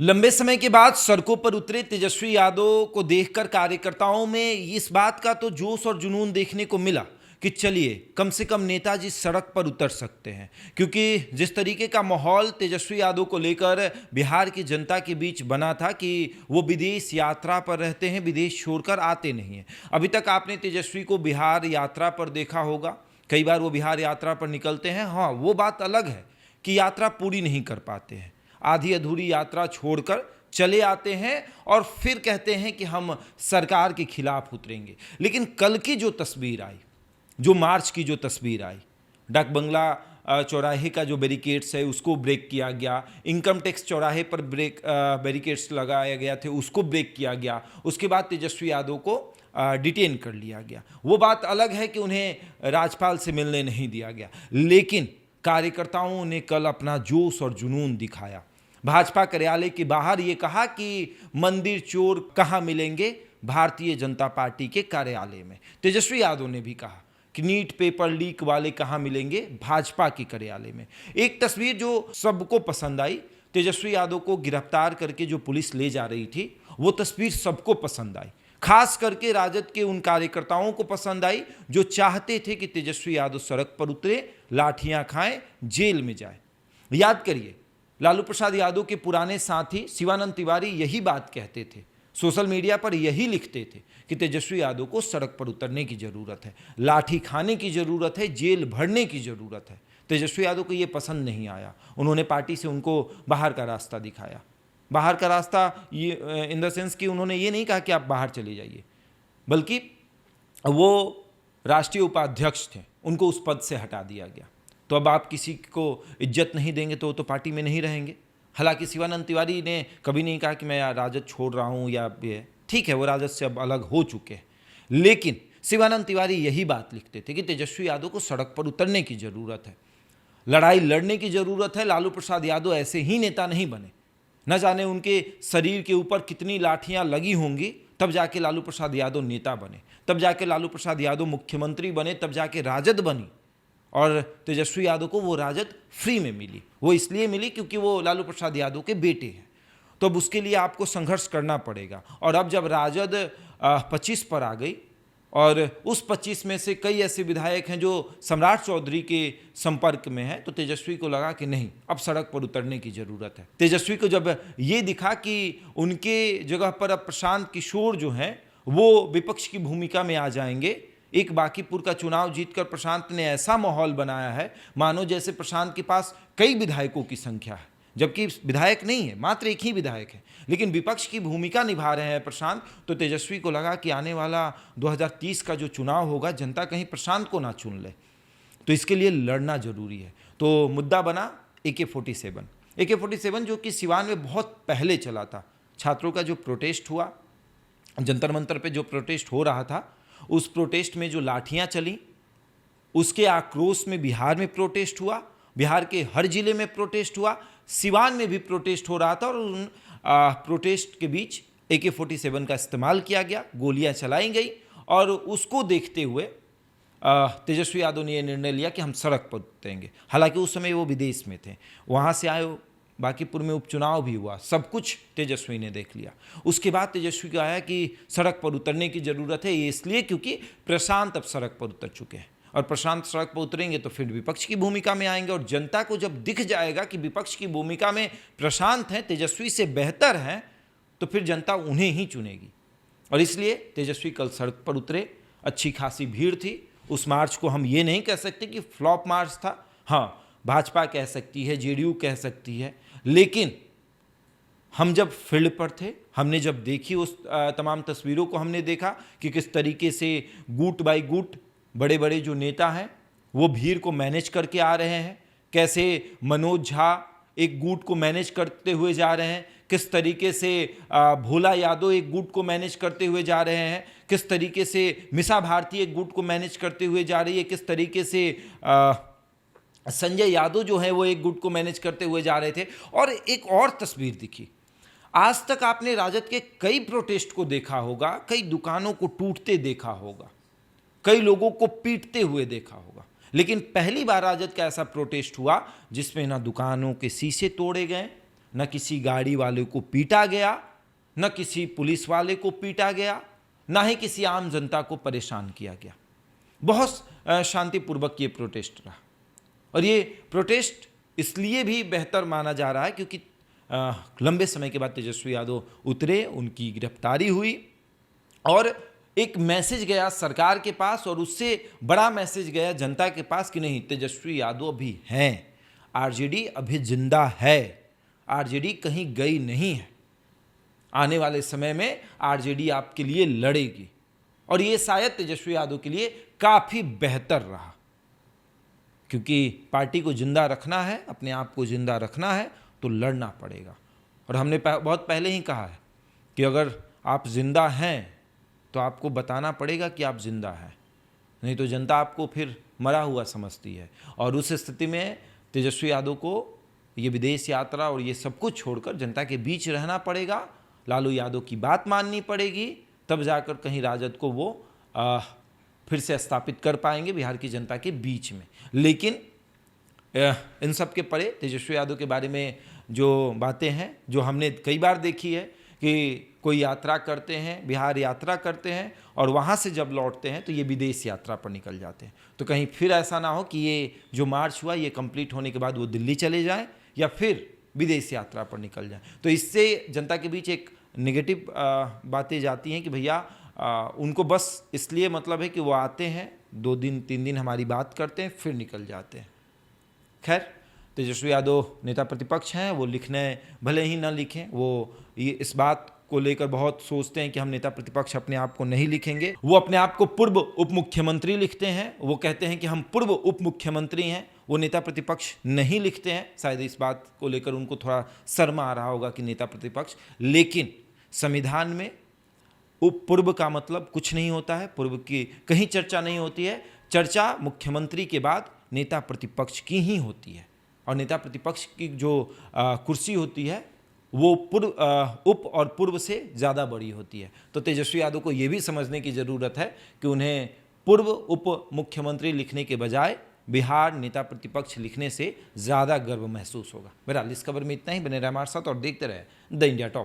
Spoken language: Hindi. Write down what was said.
लंबे समय के बाद सड़कों पर उतरे तेजस्वी यादव को देखकर कार्यकर्ताओं में इस बात का तो जोश और जुनून देखने को मिला कि चलिए कम से कम नेताजी सड़क पर उतर सकते हैं, क्योंकि जिस तरीके का माहौल तेजस्वी यादव को लेकर बिहार की जनता के बीच बना था कि वो विदेश यात्रा पर रहते हैं, विदेश छोड़कर आते नहीं हैं। अभी तक आपने तेजस्वी को बिहार यात्रा पर देखा होगा, कई बार वो बिहार यात्रा पर निकलते हैं। हाँ, वो बात अलग है कि यात्रा पूरी नहीं कर पाते हैं, आधी अधूरी यात्रा छोड़कर चले आते हैं और फिर कहते हैं कि हम सरकार के खिलाफ उतरेंगे। लेकिन कल की जो तस्वीर आई, जो मार्च की जो तस्वीर आई, डाक बंगला चौराहे का जो बैरिकेड्स है उसको ब्रेक किया गया, इनकम टैक्स चौराहे पर बैरिकेड्स लगाए गए थे उसको ब्रेक किया गया, उसके बाद तेजस्वी यादव को डिटेन कर लिया गया। वो बात अलग है कि उन्हें राज्यपाल से मिलने नहीं दिया गया, लेकिन कार्यकर्ताओं ने कल अपना जोश और जुनून दिखाया। भाजपा कार्यालय के बाहर ये कहा कि मंदिर चोर कहाँ मिलेंगे, भारतीय जनता पार्टी के कार्यालय में। तेजस्वी यादव ने भी कहा कि नीट पेपर लीक वाले कहाँ मिलेंगे, भाजपा के कार्यालय में। एक तस्वीर जो सबको पसंद आई, तेजस्वी यादव को गिरफ्तार करके जो पुलिस ले जा रही थी, वो तस्वीर सबको पसंद आई, खास करके राजद के उन कार्यकर्ताओं को पसंद आई जो चाहते थे कि तेजस्वी यादव सड़क पर उतरे, लाठियां खाएं, जेल में जाए। याद करिए, लालू प्रसाद यादव के पुराने साथी शिवानंद तिवारी यही बात कहते थे, सोशल मीडिया पर यही लिखते थे कि तेजस्वी यादव को सड़क पर उतरने की जरूरत है, लाठी खाने की जरूरत है, जेल भरने की जरूरत है। तेजस्वी यादव को यह पसंद नहीं आया, उन्होंने पार्टी से उनको बाहर का रास्ता दिखाया। बाहर का रास्ता ये इन द सेंस कि उन्होंने ये नहीं कहा कि आप बाहर चले जाइए, बल्कि वो राष्ट्रीय उपाध्यक्ष थे, उनको उस पद से हटा दिया गया। तो अब आप किसी को इज्जत नहीं देंगे तो पार्टी में नहीं रहेंगे। हालांकि शिवानंद तिवारी ने कभी नहीं कहा कि मैं राजद छोड़ रहा हूँ, या ठीक है वो राजद से अब अलग हो चुके हैं, लेकिन शिवानंद तिवारी यही बात लिखते थे कि तेजस्वी यादव को सड़क पर उतरने की जरूरत है, लड़ाई लड़ने की जरूरत है। लालू प्रसाद यादव ऐसे ही नेता नहीं बने, न जाने उनके शरीर के ऊपर कितनी लाठियां लगी होंगी, तब जाके लालू प्रसाद यादव नेता बने, तब जाके लालू प्रसाद यादव मुख्यमंत्री बने, तब जाके राजद बनी। और तेजस्वी यादव को वो राजद फ्री में मिली, वो इसलिए मिली क्योंकि वो लालू प्रसाद यादव के बेटे हैं। तो अब उसके लिए आपको संघर्ष करना पड़ेगा। और अब जब राजद 25 पर आ गई और उस 25 में से कई ऐसे विधायक हैं जो सम्राट चौधरी के संपर्क में हैं, तो तेजस्वी को लगा कि नहीं, अब सड़क पर उतरने की ज़रूरत है। तेजस्वी को जब ये दिखा कि उनके जगह पर अब प्रशांत किशोर जो हैं वो विपक्ष की भूमिका में आ जाएंगे, एक बांकीपुर का चुनाव जीतकर प्रशांत ने ऐसा माहौल बनाया है मानो जैसे प्रशांत के पास कई विधायकों की संख्या है, जबकि विधायक नहीं है, मात्र एक ही विधायक है, लेकिन विपक्ष की भूमिका निभा रहे हैं प्रशांत। तो तेजस्वी को लगा कि आने वाला 2030 का जो चुनाव होगा, जनता कहीं प्रशांत को ना चुन ले, तो इसके लिए लड़ना जरूरी है। तो मुद्दा बना AK-47 जो कि सिवान में बहुत पहले चला था। छात्रों का जो प्रोटेस्ट हुआ, जंतर मंतर पे जो प्रोटेस्ट हो रहा था, उस प्रोटेस्ट में जो लाठियां चली, उसके आक्रोश में बिहार में प्रोटेस्ट हुआ, बिहार के हर जिले में प्रोटेस्ट हुआ, सिवान में भी प्रोटेस्ट हो रहा था, और उन प्रोटेस्ट के बीच AK-47 का इस्तेमाल किया गया, गोलियां चलाई गई। और उसको देखते हुए तेजस्वी यादव ने यह निर्णय लिया कि हम सड़क पर उतरेंगे। हालांकि उस समय वो विदेश में थे, वहाँ से आए, बांकीपुर में उपचुनाव भी हुआ, सब कुछ तेजस्वी ने देख लिया। उसके बाद तेजस्वी को आया कि सड़क पर उतरने की ज़रूरत है, ये इसलिए क्योंकि प्रशांत अब सड़क पर उतर चुके हैं, और प्रशांत सड़क पर उतरेंगे तो फिर विपक्ष की भूमिका में आएंगे, और जनता को जब दिख जाएगा कि विपक्ष की भूमिका में प्रशांत हैं, तेजस्वी से बेहतर हैं, तो फिर जनता उन्हें ही चुनेगी। और इसलिए तेजस्वी कल सड़क पर उतरे, अच्छी खासी भीड़ थी। उस मार्च को हम ये नहीं कह सकते कि फ्लॉप मार्च था, हाँ भाजपा कह सकती है, JDU कह सकती है, लेकिन हम जब फील्ड पर थे, हमने जब देखी उस तमाम तस्वीरों को, हमने देखा कि किस तरीके से गुट बाय गुट बड़े बड़े जो नेता हैं वो भीड़ को मैनेज करके आ रहे हैं, कैसे मनोज झा एक गुट को मैनेज करते हुए जा रहे हैं, किस तरीके से भोला यादव एक गुट को मैनेज करते हुए जा रहे हैं, किस तरीके से मिसा भारती एक गुट को मैनेज करते हुए जा रही है, किस तरीके से संजय यादव जो है वो एक गुट को मैनेज करते हुए जा रहे थे। और एक और तस्वीर दिखी, आज तक आपने राजद के कई प्रोटेस्ट को देखा होगा, कई दुकानों को टूटते देखा होगा, कई लोगों को पीटते हुए देखा होगा, लेकिन पहली बार राजद का ऐसा प्रोटेस्ट हुआ जिसमें ना दुकानों के शीशे तोड़े गए, न किसी गाड़ी वाले को पीटा गया, न किसी पुलिस वाले को पीटा गया, ना ही किसी आम जनता को परेशान किया गया। बहुत शांतिपूर्वक ये प्रोटेस्ट रहा। और ये प्रोटेस्ट इसलिए भी बेहतर माना जा रहा है क्योंकि लंबे समय के बाद तेजस्वी यादव उतरे, उनकी गिरफ्तारी हुई और एक मैसेज गया सरकार के पास और उससे बड़ा मैसेज गया जनता के पास कि नहीं, तेजस्वी यादव भी हैं, आरजेडी अभी जिंदा है, आरजेडी कहीं गई नहीं है, आने वाले समय में आरजेडी आपके लिए लड़ेगी। और ये शायद तेजस्वी यादव के लिए काफ़ी बेहतर रहा क्योंकि पार्टी को जिंदा रखना है, अपने आप को जिंदा रखना है तो लड़ना पड़ेगा। और हमने बहुत पहले ही कहा है कि अगर आप जिंदा हैं तो आपको बताना पड़ेगा कि आप जिंदा हैं, नहीं तो जनता आपको फिर मरा हुआ समझती है। और उस स्थिति में तेजस्वी यादव को ये विदेश यात्रा और ये सब कुछ छोड़कर जनता के बीच रहना पड़ेगा, लालू यादव की बात माननी पड़ेगी, तब जाकर कहीं राजद को वो फिर से स्थापित कर पाएंगे बिहार की जनता के बीच में। लेकिन इन सब के परे तेजस्वी यादव के बारे में जो बातें हैं, जो हमने कई बार देखी है कि कोई यात्रा करते हैं, बिहार यात्रा करते हैं और वहाँ से जब लौटते हैं तो ये विदेश यात्रा पर निकल जाते हैं। तो कहीं फिर ऐसा ना हो कि ये जो मार्च हुआ ये कंप्लीट होने के बाद वो दिल्ली चले जाएं या फिर विदेश यात्रा पर निकल जाएं। तो इससे जनता के बीच एक नेगेटिव बातें जाती हैं कि भैया उनको बस इसलिए मतलब है कि वो आते हैं, 2 दिन 3 दिन हमारी बात करते हैं, फिर निकल जाते हैं। खैर, तेजस्वी यादव नेता प्रतिपक्ष हैं, वो लिखने भले ही ना लिखें, वो ये इस बात को लेकर बहुत सोचते हैं कि हम नेता प्रतिपक्ष अपने आप को नहीं लिखेंगे। वो अपने आप को पूर्व उप मुख्यमंत्री लिखते हैं, वो कहते हैं कि हम पूर्व उप मुख्यमंत्री हैं, वो नेता प्रतिपक्ष नहीं लिखते हैं। शायद इस बात को लेकर उनको थोड़ा शर्म आ रहा होगा कि नेता प्रतिपक्ष, लेकिन संविधान में उप पूर्व का मतलब कुछ नहीं होता है, पूर्व की कहीं चर्चा नहीं होती है। चर्चा मुख्यमंत्री के बाद नेता प्रतिपक्ष की ही होती है और नेता प्रतिपक्ष की जो कुर्सी होती है वो पूर्व उप और पूर्व से ज़्यादा बड़ी होती है। तो तेजस्वी यादव को ये भी समझने की ज़रूरत है कि उन्हें पूर्व उप मुख्यमंत्री लिखने के बजाय बिहार नेता प्रतिपक्ष लिखने से ज़्यादा गर्व महसूस होगा। बहरहाल इस खबर में इतना ही। बने रहे हमारे साथ और देखते रहे द इंडिया टॉप।